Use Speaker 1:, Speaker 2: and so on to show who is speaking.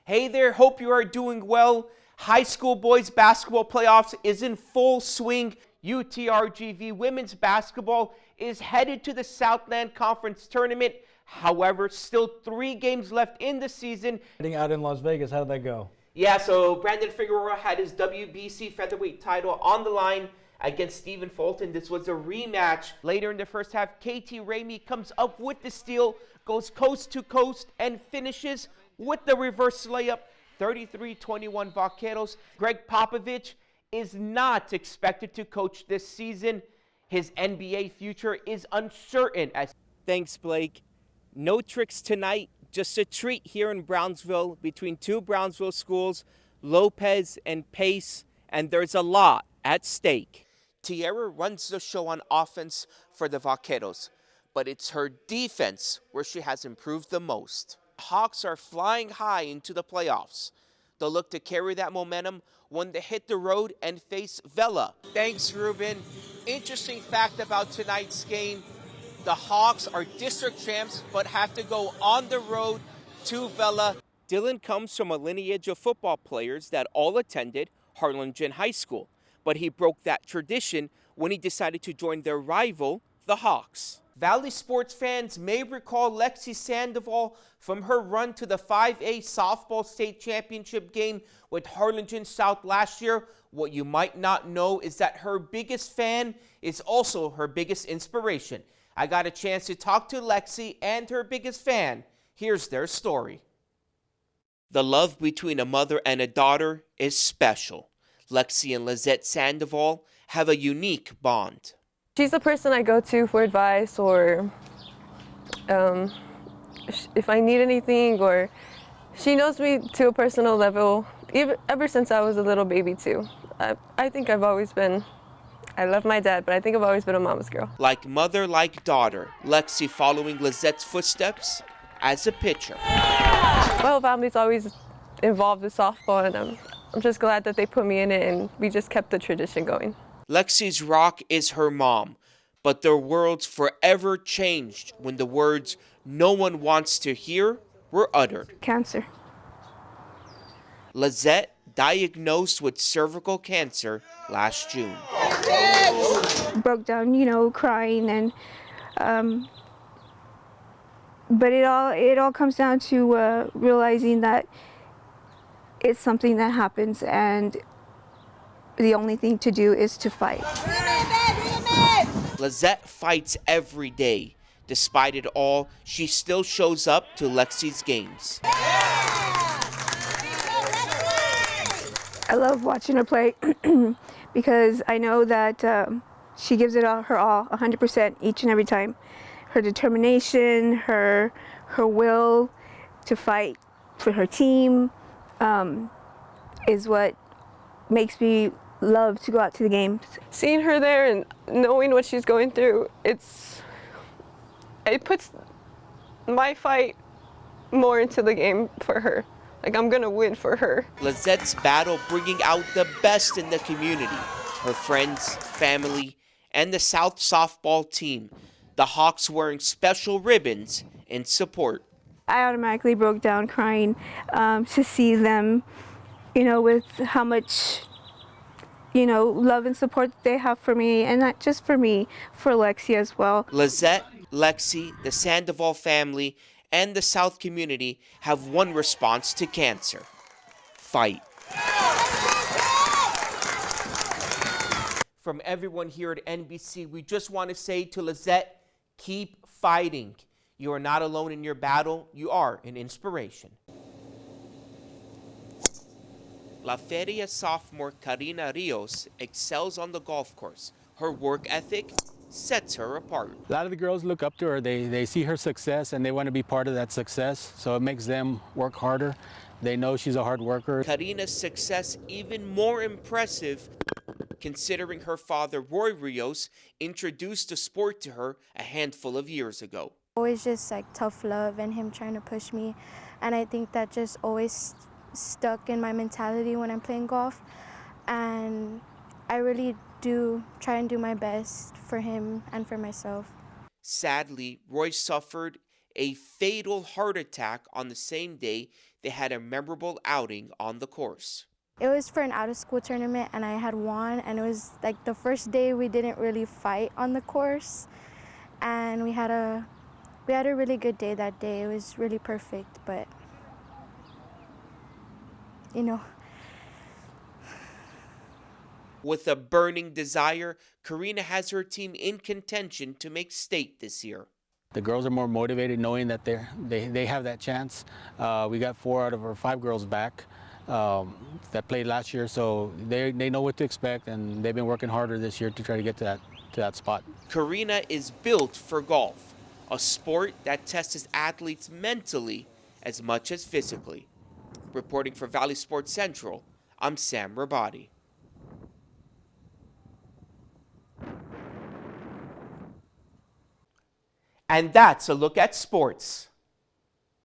Speaker 1: Hey there, hope you are doing well. High school boys basketball playoffs is in full swing. UTRGV women's basketball is headed to the Southland Conference Tournament. However, still 3 games left in the season.
Speaker 2: Out in Las Vegas, how did that go?
Speaker 1: Yeah, so Brandon Figueroa had his WBC featherweight title on the line against Stephen Fulton. This was a rematch. Later in the first half, KT Ramey comes up with the steal, goes coast to coast, and finishes with the reverse layup. 33-21 Vaqueros. Greg Popovich is not expected to coach this season. His NBA future is uncertain. Thanks, Blake. No tricks tonight. Just a treat here in Brownsville between 2 Brownsville schools, Lopez and Pace, and there's a lot at stake. Tierra runs the show on offense for the Vaqueros, but it's her defense where she has improved the most. Hawks are flying high into the playoffs. They'll look to carry that momentum when they hit the road and face Vela. Thanks, Ruben. Interesting fact about tonight's game. The Hawks are district champs, but have to go on the road to Vela. Dylan comes from a lineage of football players that all attended Harlingen High School, but he broke that tradition when he decided to join their rival, the Hawks. Valley sports fans may recall Lexi Sandoval from her run to the 5A softball state championship game with Harlingen South last year. What you might not know is that her biggest fan is also her biggest inspiration. I got a chance to talk to Lexi and her biggest fan. Here's their story. The love between a mother and a daughter is special. Lexi and Lizette Sandoval have a unique bond.
Speaker 3: She's the person I go to for advice, or if I need anything, or she knows me to a personal level, ever since I was a little baby too. I think I've always been, I love my dad, but I think I've always been a mama's girl.
Speaker 1: Like mother, like daughter, Lexi following Lizette's footsteps as a pitcher.
Speaker 3: My whole family's always involved with softball, and I'm just glad that they put me in it, and we just kept the tradition going.
Speaker 1: Lexi's rock is her mom, but their worlds forever changed when the words no one wants to hear were uttered.
Speaker 4: Cancer.
Speaker 1: Lizette diagnosed with cervical cancer last June.
Speaker 4: Broke down, crying, and but it all comes down to realizing that it's something that happens, and the only thing to do is to fight.
Speaker 1: Lizette fights every day. Despite it all, she still shows up to Lexi's games.
Speaker 4: I love watching her play because I know that she gives it her all, 100% each and every time. Her determination, her will to fight for her team is what makes me love to go out to the games.
Speaker 3: Seeing her there and knowing what she's going through, it puts my fight more into the game for her. Like, I'm gonna win for her.
Speaker 1: Lizette's battle bringing out the best in the community. Her friends, family, and the South softball team. The Hawks wearing special ribbons in support.
Speaker 4: I automatically broke down crying to see them, with how much love and support they have for me, and not just for me, for Lexi as well.
Speaker 1: Lizette, Lexi, the Sandoval family, and the South community have one response to cancer: fight. From everyone here at NBC, we just want to say to Lizette, keep fighting. You are not alone in your battle. You are an inspiration. La Feria sophomore Karina Rios excels on the golf course. Her work ethic sets her apart.
Speaker 5: A lot of the girls look up to her. They see her success and they want to be part of that success, so it makes them work harder. They know she's a hard worker.
Speaker 1: Karina's success even more impressive considering her father, Roy Rios, introduced the sport to her a handful of years ago.
Speaker 6: Always just like tough love and him trying to push me, and I think that just always stuck in my mentality when I'm playing golf, and I really do try and do my best for him and for myself.
Speaker 1: Sadly, Roy suffered a fatal heart attack on the same day they had a memorable outing on the course.
Speaker 6: It was for an out-of-school tournament, and I had won, and it was like the first day we didn't really fight on the course, and we had a really good day that day. It was really perfect, but you know.
Speaker 1: With a burning desire, Karina has her team in contention to make state this year.
Speaker 5: The girls are more motivated knowing that they have that chance. We got 4 out of our 5 girls back that played last year, so they know what to expect, and they've been working harder this year to try to get to that spot.
Speaker 1: Karina is built for golf, a sport that tests athletes mentally as much as physically. Reporting for Valley Sports Central, I'm Sam.G.rabadi. And that's a look at sports.